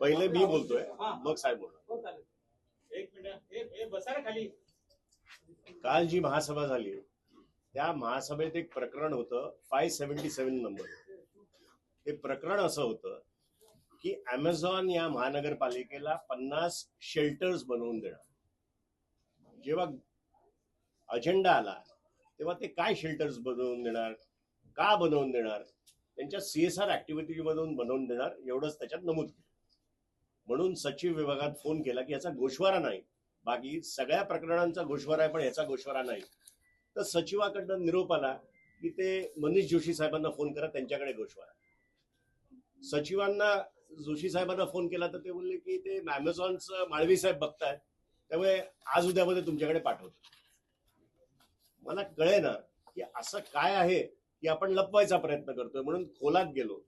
पहिले मी बोलतोय, मग साहेब बोलतो. एक मिनिट बसा रे खाली. काल जी महासभा झाली त्या महासभेत एक प्रकरण होतं 577 नंबर. ते प्रकरण असं होतं की अमेझॉन या महानगरपालिकेला 50 शेल्टर्स बनवून देणार. जेव्हा अजेंडा आला तेव्हा ते काय शेल्टर्स बनवून देणार, का बनवून देणार, त्यांच्या CSR ऍक्टिव्हिटी मधून बनवून देणार एवढंच त्याच्यात नमूद केलं. म्हणून सचिव विभागात फोन केला की याचा गोषवारा नाही, बाकी सगळ्या प्रकरणांचा गोषवारा आहे पण याचा गोषवारा नाही. तर सचिवाकडनं निरोप आला की ते मनीष जोशी साहेबांना फोन करा, त्यांच्याकडे गोषवारा. सचिवांना जोशी साहेबांना फोन केला तर ते बोलले की ते अमेझॉनचं माळवी साहेब बघतायत, त्यामुळे आज उद्यामध्ये तुमच्याकडे पाठवतो. मला कळे ना की असं काय आहे की आपण लपवायचा प्रयत्न करतोय. म्हणून खोलात गेलो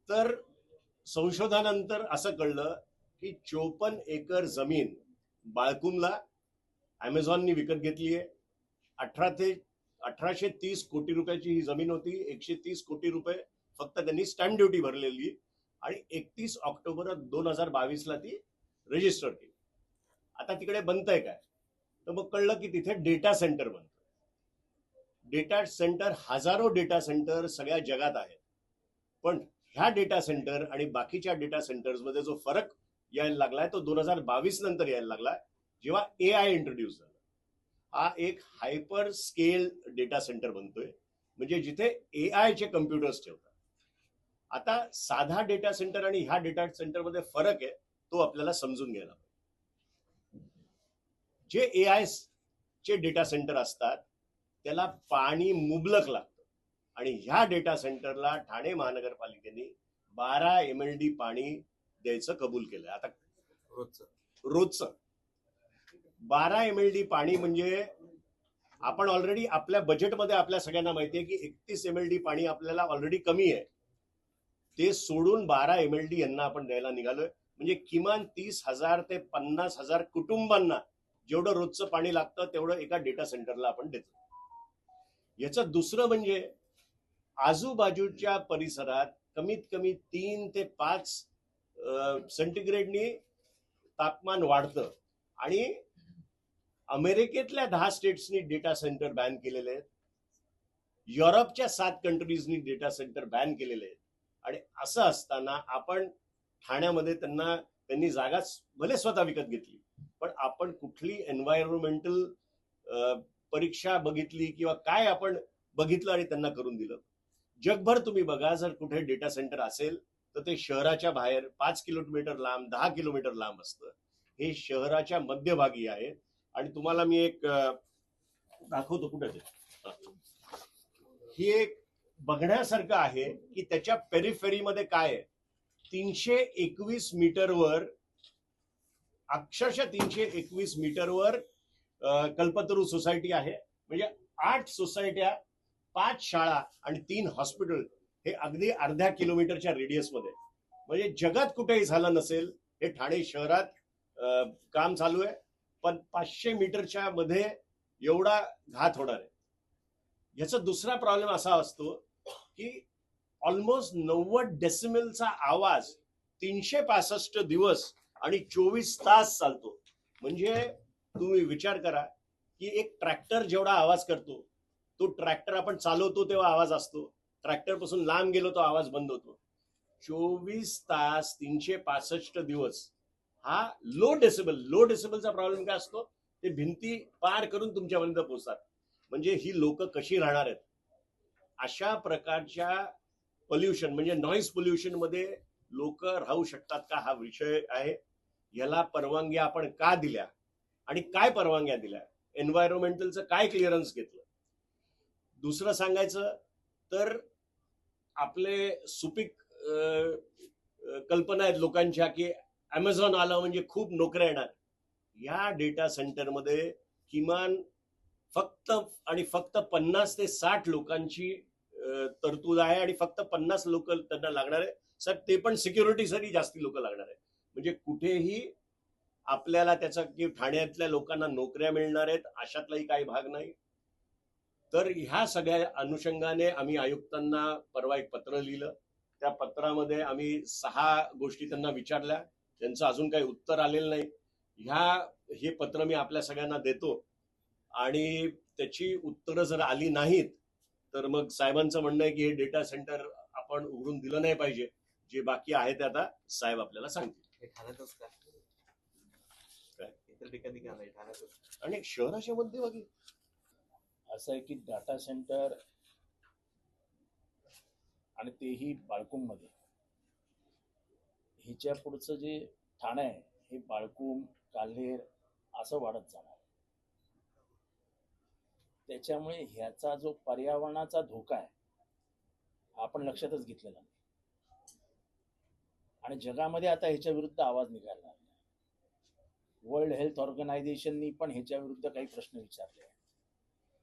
तर संशोधनानंतर असं कळलं की 54 एकर जमीन बाळकुमला अमेझॉननी विकत घेतली आहे. 1830 कोटी रुपयाची ही जमीन होती. 130 कोटी रुपये फक्त त्यांनी स्टॅम्प ड्युटी भरलेली आणि 31 ऑक्टोबर 2022 ती रजिस्टर केली. आता तिकडे बनतंय काय, तर मग कळलं की तिथे डेटा सेंटर बनतं. डेटा सेंटर, हजारो डेटा सेंटर सगळ्या जगात आहेत, पण ह्या डेटा सेंटर आणि बाकीच्या डेटा सेंटर्स मध्ये जो फरक यायला लागलाय तो 2022 नंतर यायला लागलाय, जेव्हा AI इंट्रोड्यूस झाला. हा एक हायपर स्केल डेटा सेंटर बनतोय, म्हणजे जिथे AI चे कम्प्युटर्स ठेवतात. आता साधा डेटा सेंटर आणि ह्या डेटा सेंटर मध्ये फरक आहे, तो आपल्याला समजून घ्यायला पाहिजे. जे AI चे डेटा सेंटर असतात त्याला पाणी मुबलक लागतं आणि ह्या डेटा सेंटरला ठाणे महानगरपालिकेने 12 MLD पाणी द्यायचं कबूल केलंय. आता रोजचं 12 MLD पाणी म्हणजे आपण ऑलरेडी आपल्या बजेटमध्ये आपल्या सगळ्यांना माहिती आहे की 31 MLD पाणी आपल्याला ऑलरेडी कमी आहे. ते सोडून 12 MLD यांना आपण द्यायला निघालोय. म्हणजे किमान 30,000 ते 50,000 कुटुंबांना जेवढं रोजचं पाणी लागतं तेवढं एका डेटा सेंटरला आपण देतो. याचं दुसरं म्हणजे आजूबाजूच्या परिसरात कमीत कमी 3 ते 5 सेंटीग्रेडनी तापमान वाढतं आणि अमेरिकेतल्या 10 स्टेट्सनी डेटा सेंटर बॅन केलेले आहेत. युरोपच्या 7 कंट्रीजनी डेटा सेंटर बॅन केलेले आहेत. आणि असं असताना आपण ठाण्यामध्ये त्यांनी जागा भले स्वतः विकत घेतली, पण आपण कुठली एन्व्हायरमेंटल परीक्षा बघितली किंवा काय आपण बघितलं आणि त्यांना करून दिलं. जगभर तुम्ही बघा, जर कुठे डेटा सेंटर असेल तर ते शहराच्या बाहेर 5 किलोमीटर लांब, 10 किलोमीटर लांब असतं. हे शहराच्या मध्यभागी आहे. आणि तुम्हाला मी एक दाखवतो, कुठे ते, ही एक बघण्यासारखं आहे की त्याच्या पेरिफेरीमध्ये काय आहे. 321 मीटरवर, अक्षरशः 321 मीटरवर कल्पतरू सोसायटी आहे. म्हणजे 8 सोसायट्या, 5 शाळा आणि 3 हॉस्पिटल हे अगदी अर्ध्या किलोमीटरच्या रेडियस मध्ये. म्हणजे जगात कुठेही झालं नसेल हे ठाणे शहरात काम चालू आहे. पण 500 मीटरच्या मध्ये एवढा घात होणार आहे. याचा दुसरा प्रॉब्लेम असा असतो की ऑलमोस्ट 90 डेसिमलचा आवाज 365 दिवस आणि 24 तास चालतो. म्हणजे तुम्ही विचार करा की एक ट्रॅक्टर जेवढा आवाज करतो, तो ट्रॅक्टर आपण चालवतो तेव्हा आवाज असतो, ट्रॅक्टर पासून लांब गेलो तो आवाज बंद होतो. 24 तास 365 दिवस हा लो डेसिबलचा प्रॉब्लेम काय असतो, ते भिंती पार करून तुमच्यापर्यंत पोहोचतात. म्हणजे ही लोक कशी राहणार आहेत. अशा प्रकारच्या पोल्युशन म्हणजे नॉईज पोल्युशन मध्ये लोक राहू शकतात का, हा विषय आहे. याला परवानग्या आपण का दिल्या आणि काय परवानग्या दिल्या, एन्व्हायरमेंटलचं काय क्लिअरन्स घेतलं. दुसरं सांगायचं तर आपले सुपीक कल्पना आहेत लोकांच्या की अमेझॉन आलं म्हणजे खूप नोकऱ्या येणार. या डेटा सेंटरमध्ये किमान फक्त 50 ते 60 लोकांची तरतूद आहे आणि फक्त 50 लोक त्यांना लागणार आहे. साहेब, ते पण सिक्युरिटीसाठी जास्ती लोक लागणार आहे. म्हणजे कुठेही आपल्याला त्याचा की ठाण्यातल्या लोकांना नोकऱ्या मिळणार आहेत अशातलाही काही भाग नाही. तर ह्या सगळ्या अनुषंगाने आम्ही आयुक्तांना परवा एक पत्र लिहिलं त्या पत्रामध्ये आम्ही 6 गोष्टी त्यांना विचारल्या. त्यांचं अजून काही उत्तर आलेलं नाही. हे पत्र मी आपल्या सगळ्यांना देतो आणि त्याची उत्तरं जर आली नाहीत तर मग साहेबांचं म्हणणं आहे की हे डेटा सेंटर आपण उघडून दिलं नाही पाहिजे. जे बाकी आहे ते आता साहेब आपल्याला सांगतील. हे ठाण्यातच का? काय? इतर ठिकाणी का नाही, ठाण्यातच? आणि शहराच्या मध्यभागी असं आहे की डाटा सेंटर आणि तेही बाळकुंमध्ये, ह्याच्या पुढचं जे ठाणं आहे हे बाळकुंग, काल्हेर असं वाढत जाणार. त्याच्यामुळे ह्याचा जो पर्यावरणाचा धोका आहे हा आपण लक्षातच घेतलेला नाही आणि जगामध्ये आता ह्याच्या विरुद्ध आवाज निघाला आहे. वर्ल्ड हेल्थ ऑर्गनायझेशननी पण ह्याच्या विरुद्ध काही प्रश्न विचारले आहे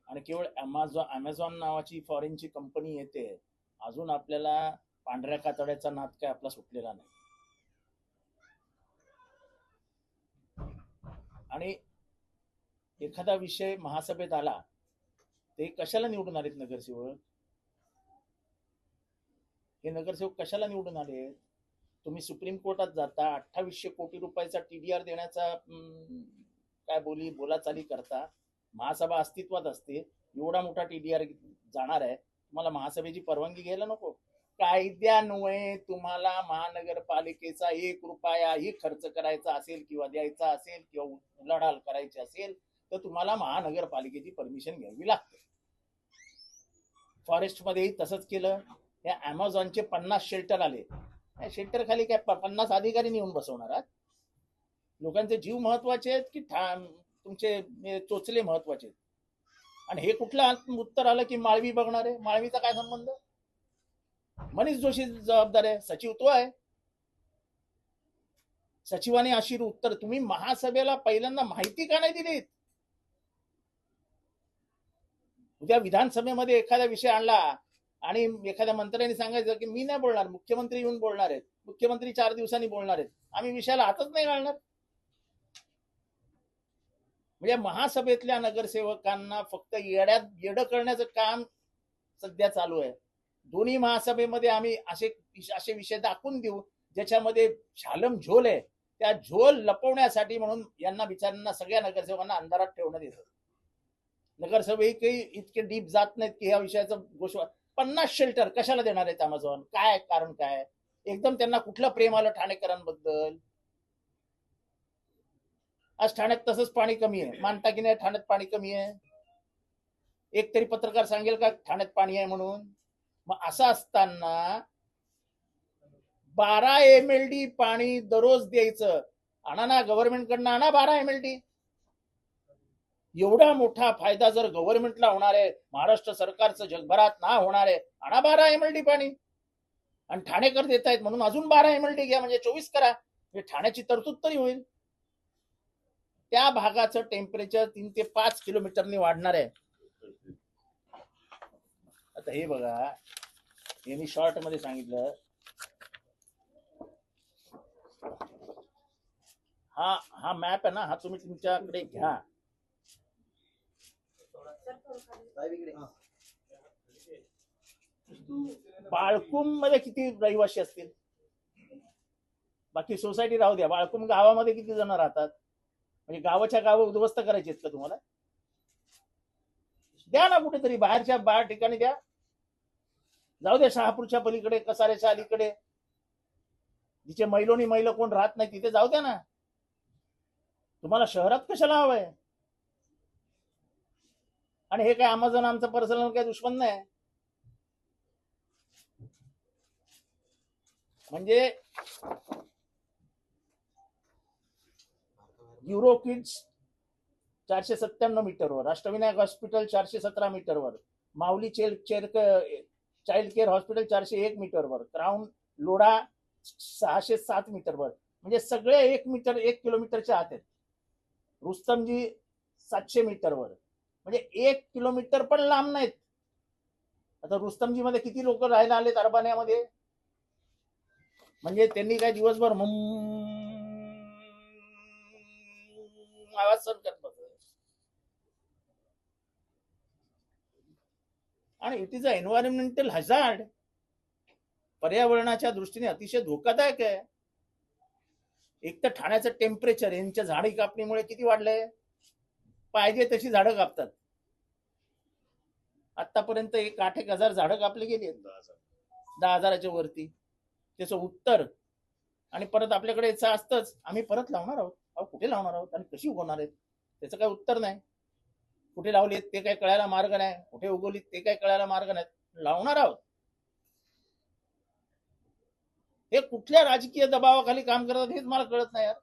आणि केवळ अमेझॉन नावाची फॉरेनची कंपनी येते, अजून आपल्याला पांढऱ्या कातड्याचा नाद काय आपला सुटलेला नाही. आणि एखादा विषय महासभेत आला ते कशाला निवडून आलेत नगरसेवक? हे नगरसेवक कशाला निवडून आलेत? तुम्ही सुप्रीम कोर्टात जाता, 2800 कोटी रुपयाचा TDR देण्याचा काय बोलाचाली करता. महासभा अस्तित्वात असते, एवढा मोठा TDR जाणार आहे, तुम्हाला महासभेची परवानगी घ्यायला नको? कायद्यान्वये तुम्हाला महानगरपालिकेचा 1 रुपयाही खर्च करायचा असेल किंवा द्यायचा असेल किंवा उलाढाल करायची असेल तर तुम्हाला महानगरपालिकेची परमिशन घ्यावी लागते. फॉरेस्टमध्येही तसंच केलं. या अमेझॉनचे 50 शेल्टर आले. शेल्टर खाली काय 50 अधिकारी नेऊन बसवणार आहात? लोकांचे जीव महत्वाचे आहेत की तुमचे चोचले महत्वाचे आहेत? आणि हे कुठलं उत्तर आलं की माळवी बघणार आहे? माळवीचा काय संबंध? मनीष जोशी जबाबदार आहे, सचिव तो आहे. सचिवाने अशी उत्तर, तुम्ही महासभेला पहिल्यांदा माहिती का नाही दिलीत? उद्या विधानसभेमध्ये एखादा विषय आणला आणि एखाद्या मंत्र्यांनी सांगायचं की मी नाही बोलणार, मुख्यमंत्री येऊन बोलणार आहेत, मुख्यमंत्री 4 दिवसांनी बोलणार आहेत, आम्ही विषयाला हातच नाही घालणार. म्हणजे महासभेतल्या नगरसेवकांना फक्त येडं करण्याचं काम सध्या चालू आहे. दोन्ही महासभेमध्ये आम्ही असे विषय दाखवून देऊ ज्याच्यामध्ये शालम झोल आहे. त्या झोल लपवण्यासाठी म्हणून यांना बिचाऱ्यांना सगळ्या नगरसेवकांना अंधारात ठेवण्यात येतं. नगरसेवकही इतके डीप जात नाहीत की ह्या विषयाचं गोष्ट. 50 शेल्टर कशाला देणार आहेत अमेझॉन? काय कारण काय? एकदम त्यांना कुठलं प्रेम आलं ठाणेकरांबद्दल? आज ठाण्यात तसंच पाणी कमी आहे. मानता की नाही ठाण्यात पाणी कमी आहे? एक तरी पत्रकार सांगेल का ठाण्यात पाणी आहे म्हणून? मग असं असताना 12 MLD पाणी दररोज द्यायचं. आणा ना, गव्हर्नमेंट कडनं आणा 12 MLD. एवढा मोठा फायदा जर गव्हर्नमेंटला होणार आहे, महाराष्ट्र सरकारचं जगभरात नाव होणार आहे, आणा 12 MLD पाणी. आणि ठाणेकर देत आहेत म्हणून अजून 12 MLD घ्या, म्हणजे 24 करा. म्हणजे ठाण्याची तरतूद तरी होईल. त्या भागाचं टेम्परेचर 3 ते 5 किलोमीटरनी वाढणार आहे. आता हे बघा, यांनी शॉर्ट मध्ये सांगितलं, हा मॅप आहे ना, हा तुम्ही तुमच्याकडे घ्या. बाळकुंग मध्ये किती रहिवासी असतील? बाकी सोसायटी राहू द्या, बाळकुंग गावामध्ये किती जण राहतात? म्हणजे गावाच्या गावं उद्ध्वस्त करायचे आहेत का तुम्हाला? द्या ना कुठेतरी बाहेर ठिकाणी द्या. जाऊ द्या शहापूरच्या पलीकडे, कसाऱ्याच्या अलीकडे, जिथे मैल कोण राहत नाही तिथे जाऊ द्या ना. तुम्हाला शहरात कशाला हवंय? आणि हे काय अमेझॉन आमचं पर्सनल काय दुश्मन नाही. म्हणजे युरोकिड्स 497 मीटरवर, अष्टविनायक हॉस्पिटल 417 मीटरवर, माऊली चाइल्ड केअर हॉस्पिटल 401 मीटरवर, क्राऊन लोढा 607 मीटरवर. म्हणजे सगळे 1 किलोमीटरच्या आत आहेत. रुस्तमजी 700 मीटरवर, म्हणजे 1 किलोमीटर पण लांब नाहीत. आता रुस्तमजी मध्ये किती लोक राहायला आलेत अरबान्यामध्ये? म्हणजे त्यांनी काय दिवसभर आवाज सहन करत बसले. आणि it is a environmental hazard. पर्यावरणाच्या दृष्टीने अतिशय धोकादायक आहे. एक तर ठाण्याचं टेम्परेचर यांच्या झाडी कापणीमुळे किती वाढलंय. पाहिजे तशी झाडं कापतात. आतापर्यंत 8,000 झाडं कापली गेली आहेत. 10,000च्या वरती. त्याचं उत्तर आणि परत आपल्याकडे याचं असतंच, आम्ही परत लावणार आहोत. अहो कुठे लावणार आहोत आणि कशी उगवणार आहेत त्याचं काय उत्तर नाही. कुठे लावलीत ते काय कळायला मार्ग नाही, कुठे उगवलीत ते काय कळायला मार्ग नाही. लावणार आहोत. हे कुठल्या राजकीय दबावाखाली काम करतात हेच मला कळत नाही यार.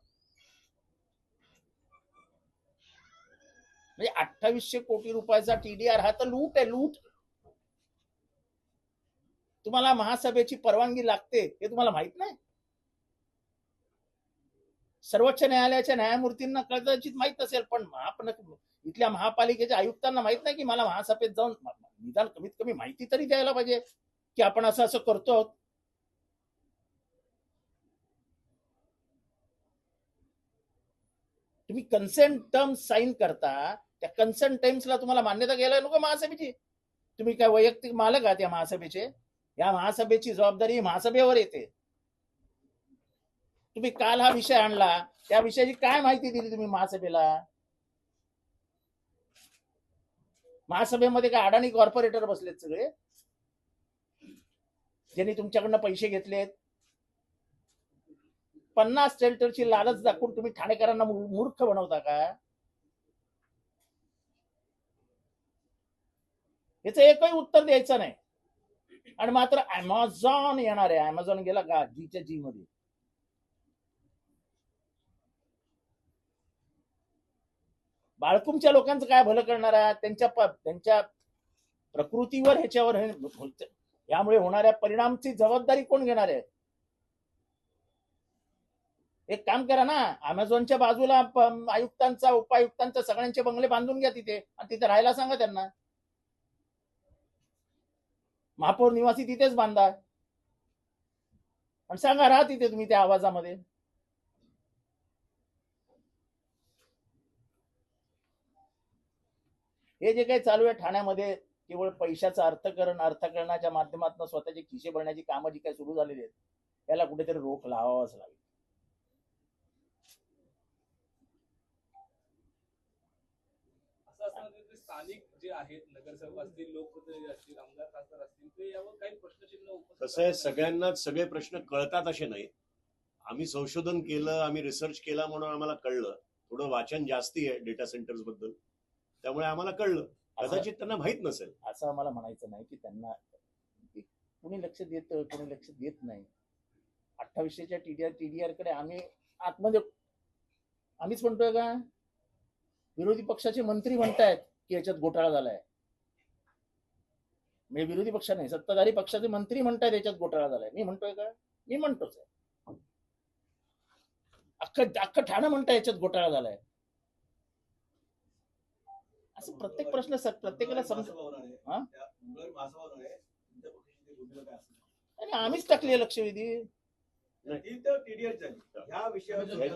म्हणजे 2800 कोटी रुपयाचा TDR हा तर लूट आहे, लूट. तुम्हाला महासभेची परवानगी लागते हे तुम्हाला माहित नाही. सर्वोच्च न्यायालयाच्या न्यायमूर्तींना कदाचित माहित असेल, पण इथल्या महापालिकेच्या आयुक्तांना माहित नाही की मला महासभेत जाऊन निदान कमीत कमी माहिती तरी द्यायला पाहिजे की आपण असं असं करतो आहोत. तुम्ही कन्सेंट टर्म साईन करता, त्या कन्सेंट टर्म्सला तुम्हाला मान्यता घ्यायला नको महासभेची. तुम्ही काय वैयक्तिक मालक आहात या महासभेचे. या महासभेची जबाबदारी महासभेवर येते. तुम्ही काल हा विषय आणला, त्या विषयाची काय माहिती दिली तुम्ही महासभेला. महासभेमध्ये काय अडाणी कॉर्पोरेटर बसलेत सगळे, ज्यांनी तुमच्याकडनं पैसे घेतलेत. 50 शेल्टरची लालच दाखवून तुम्ही ठाणेकरांना मूर्ख बनवता का. याचं एकही उत्तर द्यायचं नाही. आणि मात्र अमेझॉन येणार आहे. अमेझॉन गेला का जीच्या जी मध्ये. बाळकुमच्या लोकांचं काय भलं करणार आहे. त्यांच्या प्रकृतीवर ह्याच्यावर यामुळे होणाऱ्या परिणामची जबाबदारी कोण घेणार आहे. एक काम करा ना, अमेझॉनच्या बाजूला आयुक्तांचा उपायुक्तांचा सगळ्यांचे बंगले बांधून घ्या तिथे आणि तिथे राहायला सांगा त्यांना. महापौर निवासी तिथेच बांधा आणि सांगा राहा तिथे तुम्ही त्या आवाजामध्ये. हे जे काही चालू आहे ठाण्यामध्ये, केवळ पैशाचं अर्थकरणाच्या माध्यमातून स्वतःचे खिसे भरण्याची कामं जी काही सुरू झालेली आहेत, याला कुठेतरी रोख लावावाच लागेल. स्थानिक जे आहेत नगरसेवक असतील, लोकप्रतिनिधी असतील, आमदार खासदार असतील, ते यावर काही प्रश्नचिन्ह उपस्थित कसं आहे, सगळ्यांनाच सगळे प्रश्न कळतात असे नाही. आम्ही संशोधन केलं, आम्ही रिसर्च केला म्हणून आम्हाला कळलं. थोडं वाचन जास्ती आहे डेटा सेंटर्स बद्दल, त्यामुळे आम्हाला कळलं. कदाचित त्यांना माहित नसेल. असं आम्हाला म्हणायचं नाही की त्यांना कुणी लक्ष देतं कुणी लक्ष देत नाही. 2800च्या TDR कडे आम्ही आतमध्ये आम्हीच म्हणतोय का. विरोधी पक्षाचे मंत्री म्हणतायत की याच्यात घोटाळा झालाय. म्हणजे विरोधी पक्ष नाही, सत्ताधारी पक्षाचे मंत्री म्हणतायत याच्यात घोटाळा झालाय. मी म्हणतोय का. मी म्हणतोच आहे. अख्खं ठाणं म्हणताय याच्यात घोटाळा झालाय. असं प्रत्येक प्रश्न प्रत्येकाला समजत. आम्हीच टाकले लक्षवेधी.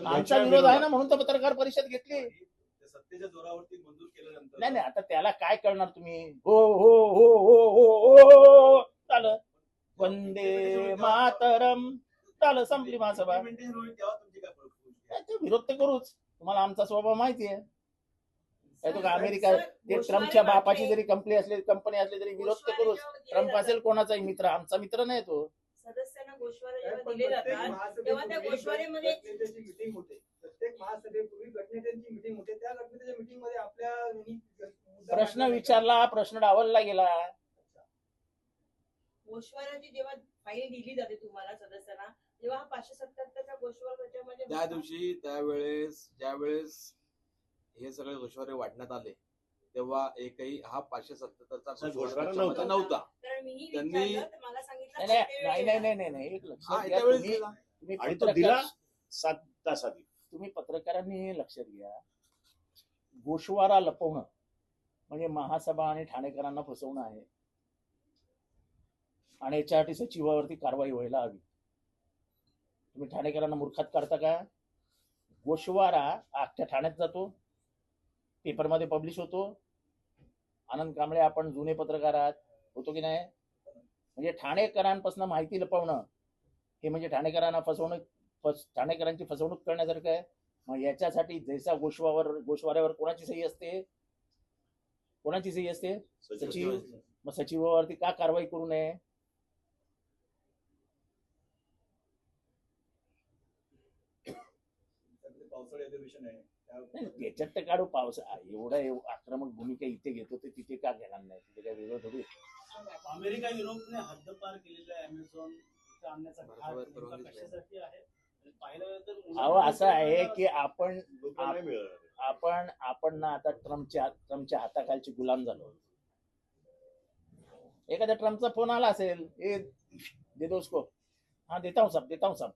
आमचा विरोध आहे ना म्हणून तर पत्रकार परिषद घेतली. सत्तेच्या जोरावरती मंजूर केल्यानंतर नाही आता त्याला काय करणार तुम्ही. हो हो हो हो हो चालं वंदे मातरम चालं संपली महासभा. विरोध तर करूच. तुम्हाला आमचा स्वभाव माहिती आहे. तो का अमेरिका ते ट्रम्पच्या बापाची जरी कंपनी असली तरी विरोध तर करूच. ट्रम्प असेल कोणाचाही मित्र, आमचा मित्र नाही तो. सदस्यांना गोषवारे जेव्हा दिले जातात तेव्हा त्या गोषवारीमध्ये मीटिंग होते. प्रत्येक महासभेपूर्वी गटनेत्यांची मीटिंग होते. त्या गटनेत्याच्या मीटिंग मध्ये आपल्या प्रश्न विचारला, प्रश्न डावलला गेला. गोषवाऱ्याची जेव्हा फाईल दिली जाते तुम्हाला सदस्यांना, तेव्हा हा 577चा गोषवार त्याच्यामध्ये त्या दिवशी ज्यावेळेस हे सगळे गोषवारे वाटण्यात आले तेव्हा एकही हा 577चा गोषवारा नव्हता. कारण मीही त्यांनी- विचारलं तर मला सांगितलं नाही एक लक्षात घ्या. तुम्ही आणि तो दिला 7 तास आधी. तुम्ही पत्रकारांनी हे लक्षात घ्या. गोषवारा लपवणं म्हणजे महासभा आणि ठाणेकरांना फसवणं आहे. आणि याच्यासाठी सचिवावरती कारवाई व्हायला हवी. तुम्ही ठाणेकरांना मूर्खात काढता का. गोषवारा अख्ख्या ठाण्यात जातो, पेपरमध्ये पब्लिश होतो. आनंद कांबळे आपण जुने पत्रकार आहात, होतो की नाही. म्हणजे ठाणेकरांपासून माहिती लपवणं हे म्हणजे ठाणेकरांना ठाणेकरांची फसवणूक करण्यासारखं आहे. मग याच्यासाठी जैसा गोषवाऱ्यावर कोणाची सही असते? कोणाची सही असते? सचिव. मग सचिवावरती का कारवाई करू नये? पावसाळी अधिवेशन आहे नाही, त्याच्यात तर काढू पाऊस आक्रमक भूमिका इथे घेतो ते तिथे का घेणार नाही? तिथे काय वेगळं थोडी. अमेरिका युरोपने हद्दपार केलेला आहे अमेझॉन इथं आणण्याचा घाट नेमका कशासाठी आहे? पाहिलं तर अहो असं आहे की आपण लोकांना नाही मिळणार. आपण ना आता ट्रम्पच्या हाताखालची गुलाम झालो. एखाद्या ट्रम्पचा फोन आला असेल, ए दे दो उसको, हाँ देता हूँ सब.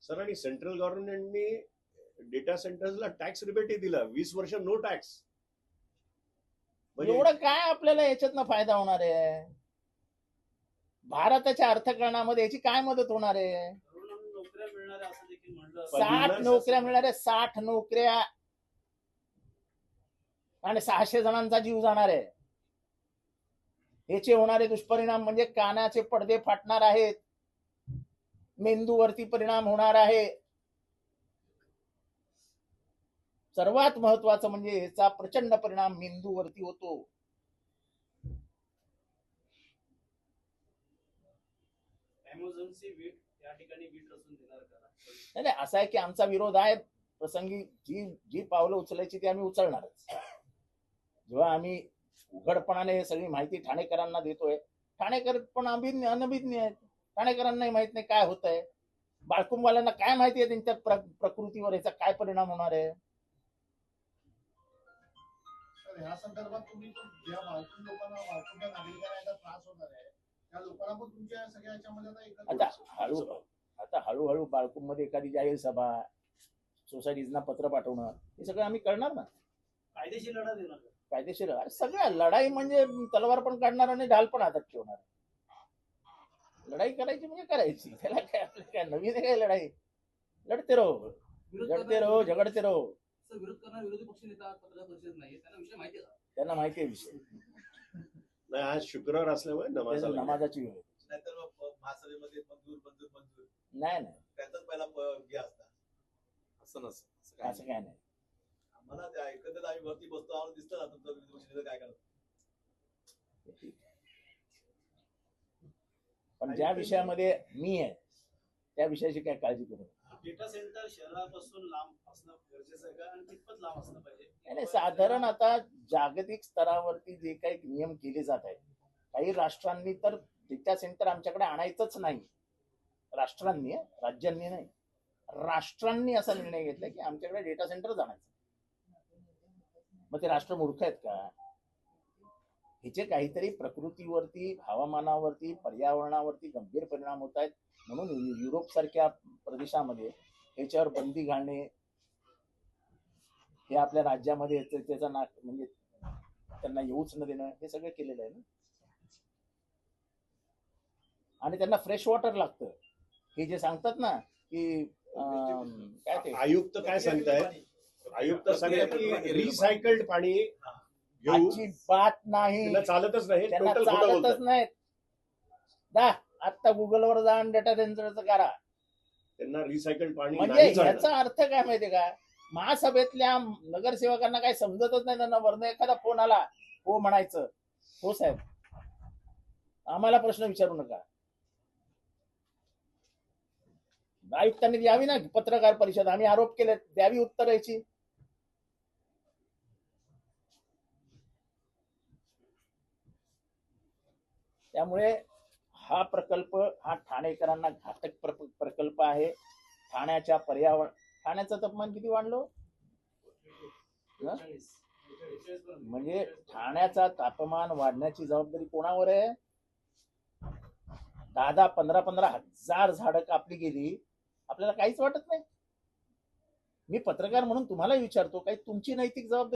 सर आणि सेंट्रल गव्हर्नमेंटनी डेटा सेंटर्सला टॅक्स रिबेटही दिला, 20 वर्ष नो टॅक्स. एवढं काय आपल्याला याच्यातनं फायदा होणार आहे? भारताच्या अर्थकारणामध्ये याची काय मदत होणार आहे? तरुणांना नोकऱ्या मिळणार आहे असं देखील म्हणलं 60 नोकऱ्या मिळणार आहे, 60 नोकऱ्या, आणि 600 जणांचा जीव जाणार आहे. याचे होणारे दुष्परिणाम म्हणजे कानाचे पडदे फाटणार आहेत, मेंदूवरती परिणाम होणार आहे. सर्वात महत्वाचं म्हणजे याचा प्रचंड परिणाम मेंदूवरती होतो. अमेझॉनची वीट या ठिकाणी वीट रचून देणार का? नाही, असं आहे की आमचा विरोध आहे. प्रसंगी जी पावलं उचलायची ती आम्ही उचलणारच. जेव्हा आम्ही उघडपणाने हे सगळी माहिती ठाणेकरांना देतोय, ठाणेकर पण अनभिज्ञ आहेत. ठाणेकरांनाही माहित नाही काय होत आहे. बाळकुंबवाल्यांना काय माहिती आहे त्यांच्या प्रकृतीवर याचा काय परिणाम होणार आहे? या संदर्भात तुम्ही ज्या वाळकुंब्या नागरिकांना याचा त्रास होणार आहे त्या लोकांना पण तुमच्या सगळ्या याच्यामध्ये आता हळूहळू बाळकुंबमध्ये एखादी जाहीर सभा, सोसायटीजना पत्र पाठवणं, हे सगळं आम्ही करणार ना. कायदेशीर लढा देणार का? कायदेशीर सगळ्या लढाई म्हणजे तलवार पण काढणार आणि ढाल पण हातात ठेवणार. लढाई करायची म्हणजे करायची, त्याला काय आपलं काय नवीन आहे काय लढाई? लढते रहो झगडते रहो. विरोध करणारा विरोधी पक्ष नेता पत्रकार परिषद नाही, त्यांना विषय माहिती आहे का? त्यांना माहिती आहे विषय. नाही, आज शुक्रवार असल्यामुळे नमाजाची वेळ. नाहीतर महासभेमध्ये मंजूर नाही त्याचाच पहिला हे असतात. असं नसतं. असं काय नाही. मला त्या एकंदरीत आम्ही वरती बसतो आम्हाला दिसतं ना तुमचं विरोधी पक्ष नेता काय करत. पण ज्या विषयामध्ये मी आहे त्या विषयाची काय काळजी करू नका. डेटा सेंटर शहरापासून लांब असणं गरजेचं आहे का आणि कितपत लांब असलं पाहिजे? नाही, साधारण आता जागतिक स्तरावरती जे काही नियम केले जात आहेत, काही राष्ट्रांनी तर डेटा सेंटर आमच्याकडे आणायचंच नाही. राष्ट्रांनी, राज्यांनी नाही, राष्ट्रांनी असा निर्णय घेतला की आमच्याकडे डेटा सेंटर आणायचं. मग ते राष्ट्र मूर्ख आहेत का? हिचे काहीतरी प्रकृतीवरती, हवामानावरती, पर्यावरणावरती गंभीर परिणाम होत आहेत. म्हणून युरोप सारख्या प्रदेशामध्ये याच्यावर बंदी घालणे, हे आपल्या राज्यामध्ये त्याचा म्हणजे त्यांना येऊच न देणं, हे सगळं केलेलं आहे ना. आणि त्यांना फ्रेश वॉटर लागतं. हे जे सांगतात ना की काय ते आयुक्त काय सांगतायत? आयुक्त सांगतात की रिसायकल्ड पाणी घेऊ. अजिबात नाही, त्यांना चालतच नाही. त्यांना टोटल खोटं चालतच बोलतात. नाही. आता गुगलवर जाऊन डेटा सेंटरचं करा. त्यांना रिसायकल्ड पाणी म्हणजे नाही चालत. याचा अर्थ काय माहितीये का? महासभेतल्या नगरसेवकांना काही समजतच नाही. त्यांना वरनं एखादा फोन आला, हो म्हणायचं, हो साहेब आम्हाला प्रश्न विचारू नका. आयुक्तांनी द्यावी ना पत्रकार परिषद, आम्ही आरोप केले, द्यावी उत्तर याची. त्यामुळे हा प्रकल्प हा ठाणेकरांना घातक प्रकल्प आहे. ठाण्याच्या ठाण्याचं तापमान किती वाढलो? म्हणजे ठाण्याचा तापमान वाढण्याची जबाबदारी कोणावर आहे? 10,000, 15,000 हजार झाडं कापली गेली, आपल्याला काहीच वाटत नाही. मी पत्रकार म्हणून तुम्हाला विचारतो, काही तुमची नैतिक जबाबदारी